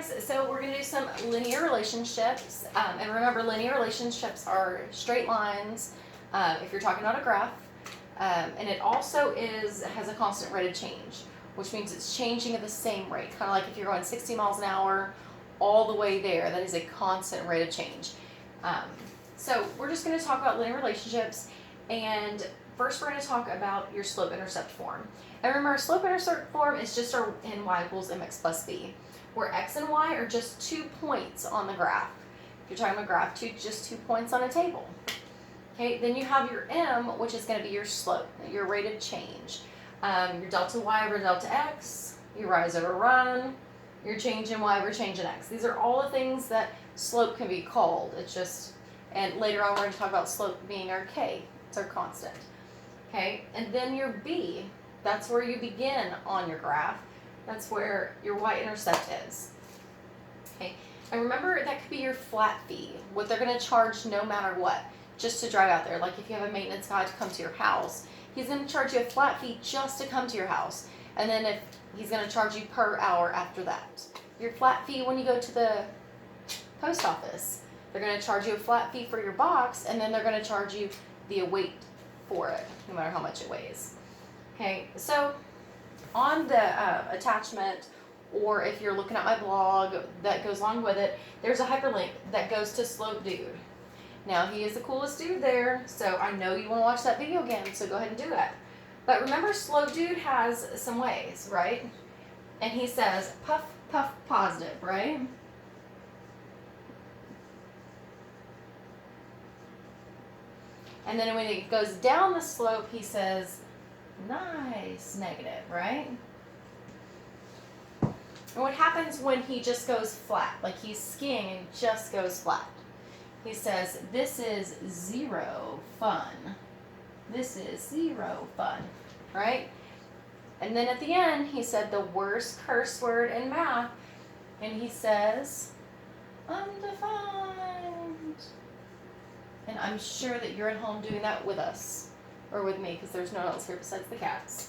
guys, so we're going to do some linear relationships, and remember linear relationships are straight lines if you're talking about a graph, and it also has a constant rate of change, which means it's changing at the same rate, kind of like if you're going 60 miles an hour all the way there, that is a constant rate of change. So we're just going to talk about linear relationships, and first we're going to talk about your slope-intercept form. And remember, slope-intercept form is just our ny equals mx plus b, where x and y are just 2 points on the graph. If you're talking about a graph, just 2 points on a table. Okay, then you have your m, which is going to be your slope, your rate of change. Your delta y over delta x, your rise over run, your change in y over change in x. These are all the things that slope can be called. It's just, and later on we're going to talk about slope being our k. It's our constant. Okay, and then your b, that's where you begin on your graph. That's where your y-intercept is. Okay, and remember that could be your flat fee, what they're going to charge no matter what, just to drive out there. Like if you have a maintenance guy to come to your house, he's going to charge you a flat fee just to come to your house. And then if he's going to charge you per hour after that. Your flat fee when you go to the post office, they're going to charge you a flat fee for your box, and then they're going to charge you the weight for it, no matter how much it weighs. Okay, so on the attachment, or if you're looking at my blog that goes along with it, there's a hyperlink that goes to Slope Dude. Now, he is the coolest dude there, so I know you want to watch that video again, so go ahead and do that. But remember, Slope Dude has some ways, right? And he says, puff, puff, positive, right? And then when it goes down the slope, he says, nice, negative, right? And what happens when he just goes flat, like he's skiing and just goes flat? He says, this is zero fun. This is zero fun, right? And then at the end, he said the worst curse word in math, and he says, undefined. And I'm sure that you're at home doing that with us, or with me, because there's no one else here besides the cats.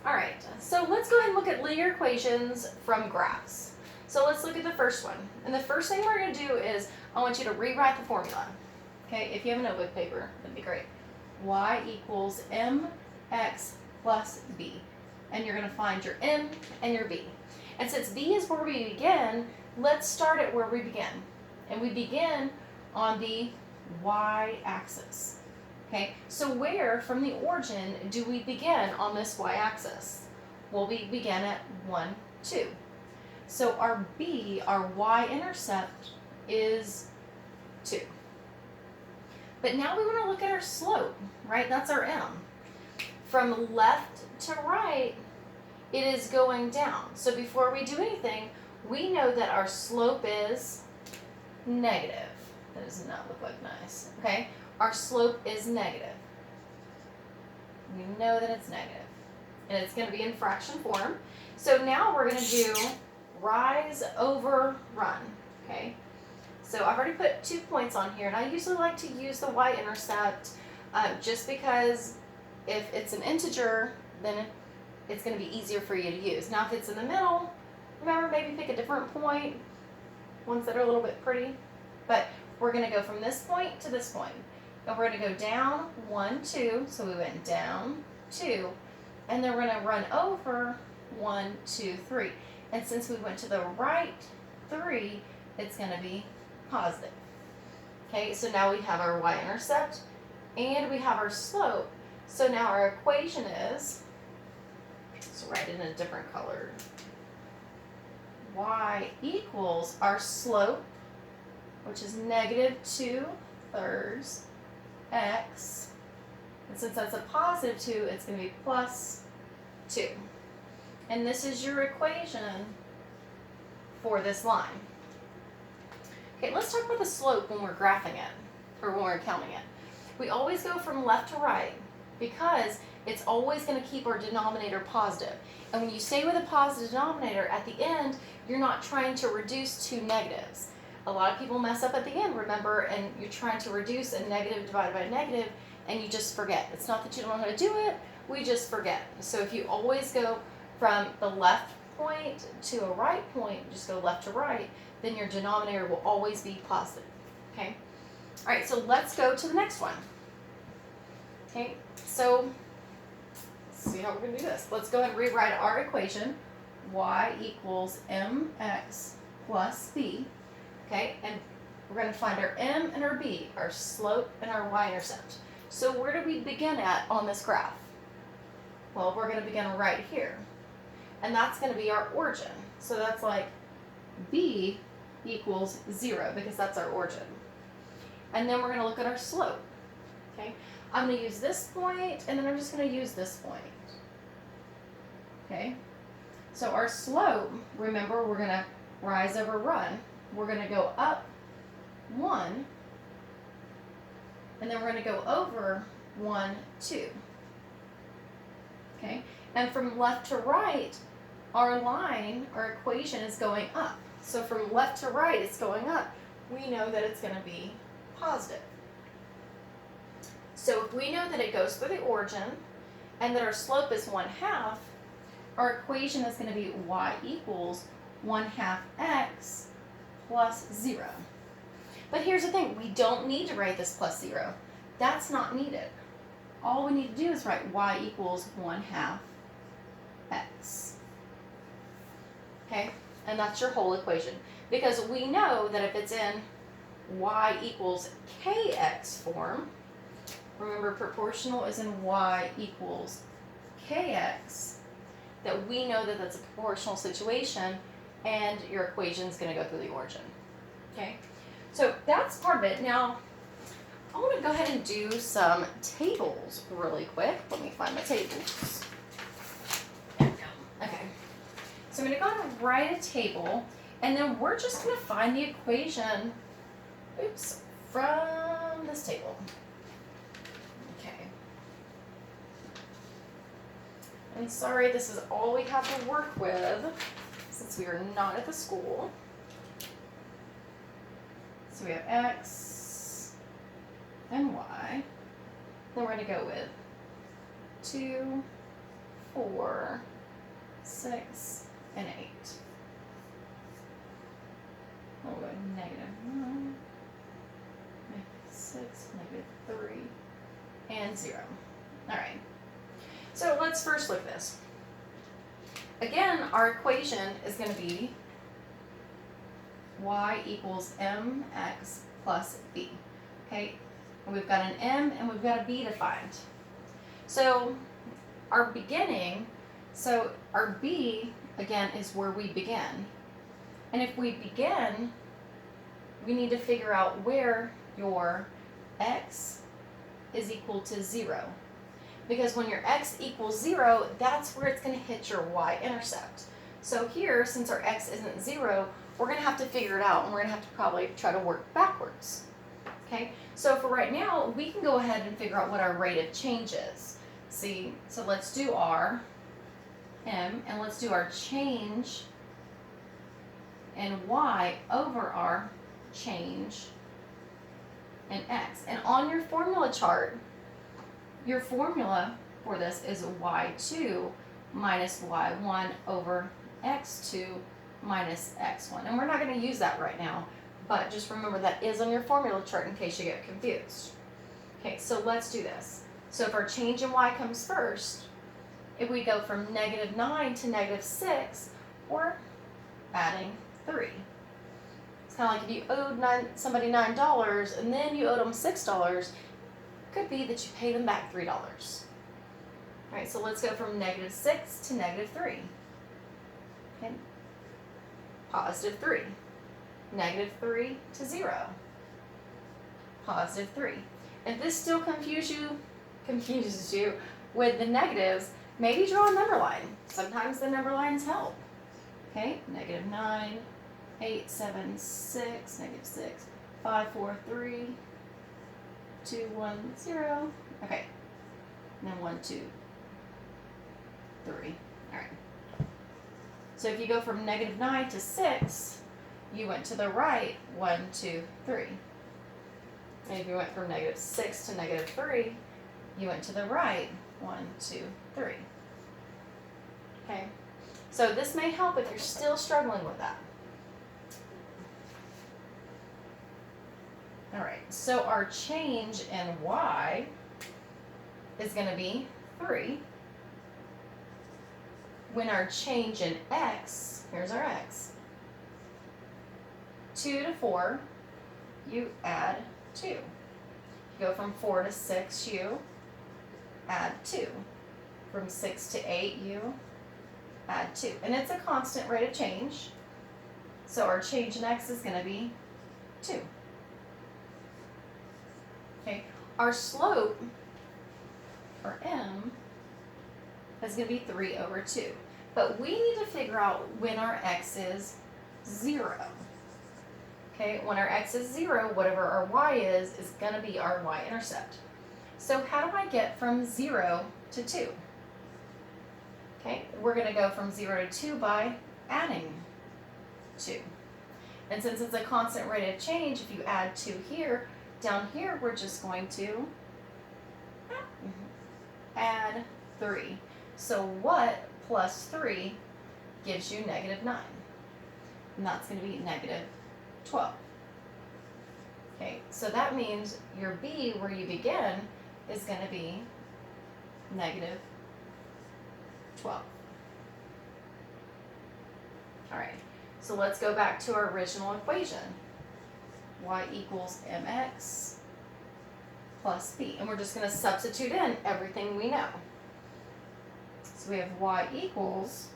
All right, so let's go ahead and look at linear equations from graphs. So let's look at the first one. And the first thing we're going to do is I want you to rewrite the formula. Okay, if you have a notebook paper, that'd be great. Y equals mx plus b. And you're going to find your m and your b. And since b is where we begin, let's start at where we begin. And we begin on the y-axis. Okay, so where from the origin do we begin on this y-axis? Well, we begin at 1, 2. So our b, our y-intercept, is 2. But now we want to look at our slope, right? That's our m. From left to right, it is going down. So before we do anything, we know that our slope is negative. That does not look like nice, okay? Our slope is negative. We know that it's negative. And it's going to be in fraction form. So now we're going to do rise over run, okay? So I've already put 2 points on here, and I usually like to use the y-intercept just because if it's an integer, then it's going to be easier for you to use. Now if it's in the middle, remember, maybe pick a different point, ones that are a little bit pretty. But we're going to go from this point to this point. And we're going to go down 1, 2, so we went down 2, and then we're going to run over 1, 2, 3. And since we went to the right 3, it's going to be positive. Okay, so now we have our y-intercept and we have our slope. So now our equation is, let's write it in a different color. Y equals our slope, which is negative 2/3 x. And since that's a positive 2, it's going to be plus 2. And this is your equation for this line. Okay, let's talk about the slope when we're graphing it, or when we're counting it. We always go from left to right because it's always going to keep our denominator positive. And when you stay with a positive denominator, at the end, you're not trying to reduce two negatives. A lot of people mess up at the end, remember, and you're trying to reduce a negative divided by a negative, and you just forget. It's not that you don't know how to do it, we just forget. So if you always go from the left point to a right point, just go left to right, then your denominator will always be positive, okay? All right, so let's go to the next one. Okay, so let's see how we're going to do this. Let's go ahead and rewrite our equation. Y equals mx plus b. Okay, and we're going to find our m and our b, our slope and our y-intercept. So where do we begin at on this graph? Well, we're going to begin right here. And that's going to be our origin. So that's like b equals 0 because that's our origin. And then we're going to look at our slope. Okay, I'm going to use this point, and then I'm just going to use this point. Okay, so our slope, remember, we're going to rise over run. We're going to go up 1, and then we're going to go over 1, 2. Okay, and from left to right, our line, our equation is going up. So from left to right, it's going up. We know that it's going to be positive. So if we know that it goes through the origin and that our slope is 1/2, our equation is going to be y equals 1/2 x plus 0. But here's the thing, we don't need to write this plus 0. That's not needed. All we need to do is write y equals 1/2 x. Okay, and that's your whole equation. Because we know that if it's in y equals kx form, remember proportional is in y equals kx, that we know that that's a proportional situation and your equation is going to go through the origin. Okay, so that's part of it. Now, I want to go ahead and do some tables really quick. Let me find my tables. There we go. Okay, so I'm going to go ahead and write a table, and then we're just going to find the equation, from this table. Okay. And sorry, this is all we have to work with since we are not at the school. So we have x and y. Then we're going to go with 2, 4, 6, and 8. We'll go -1, -6, -3, and 0. All right. So let's first look at this. Again, our equation is going to be y equals mx plus b. Okay, and we've got an m and we've got a b defined. So our beginning, so our b, again, is where we begin. And if we begin, we need to figure out where your x is equal to 0. Because when your x equals 0, that's where it's going to hit your y-intercept. So here, since our x isn't 0, we're going to have to figure it out, and we're going to have to probably try to work backwards. Okay, so for right now, we can go ahead and figure out what our rate of change is. See, so let's do our m, and let's do our change in y over our change in x. And on your formula chart, your formula for this is y2 minus y1 over x2 minus x1. And we're not going to use that right now, but just remember that is on your formula chart in case you get confused. Okay, so let's do this. So if our change in y comes first, if we go from -9 to -6, we're adding 3. It's kind of like if you owed somebody $9 and then you owed them $6, could be that you pay them back $3. All right, so let's go from -6 to -3. Okay, +3. -3 to 0. +3. If this still confuses you with the negatives, maybe draw a number line. Sometimes the number lines help. Okay, -9, 8, 7, 6, -6, 5, 4, 3, 2, 1, 0. Okay, and then 1, 2, 3. All right. So if you go from -9 to 6, you went to the right 1, 2, 3. And if you went from -6 to -3, you went to the right 1, 2, 3. Okay. So this may help if you're still struggling with that. All right, so our change in y is going to be 3. When our change in x, here's our x, 2 to 4, you add 2. You go from 4 to 6, you add 2. From 6 to 8, you add 2. And it's a constant rate of change. So our change in x is going to be 2. Okay, our slope, or m, is going to be 3 over 2. But we need to figure out when our x is 0. Okay, when our x is 0, whatever our y is going to be our y-intercept. So how do I get from 0 to 2? Okay, we're going to go from 0 to 2 by adding 2. And since it's a constant rate of change, if you add 2 here, down here we're just going to add 3. So what plus 3 gives you negative 9? And that's going to be negative 12. Okay, so that means your b, where you begin, is going to be negative 12. All right, so let's go back to our original equation. Y equals mx plus b. And we're just going to substitute in everything we know. So we have y equals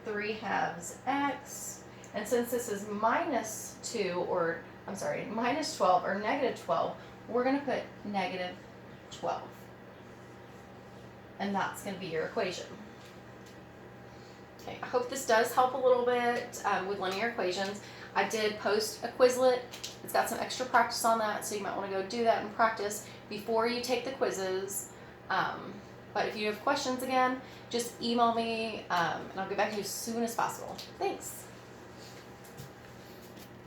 3 halves x. And since this is minus 2, or I'm sorry, minus 12 or negative 12, we're going to put negative 12. And that's going to be your equation. Okay, I hope this does help a little bit with linear equations. I did post a Quizlet. It's got some extra practice on that, so you might want to go do that and practice before you take the quizzes. But if you have questions again, just email me, and I'll get back to you as soon as possible. Thanks.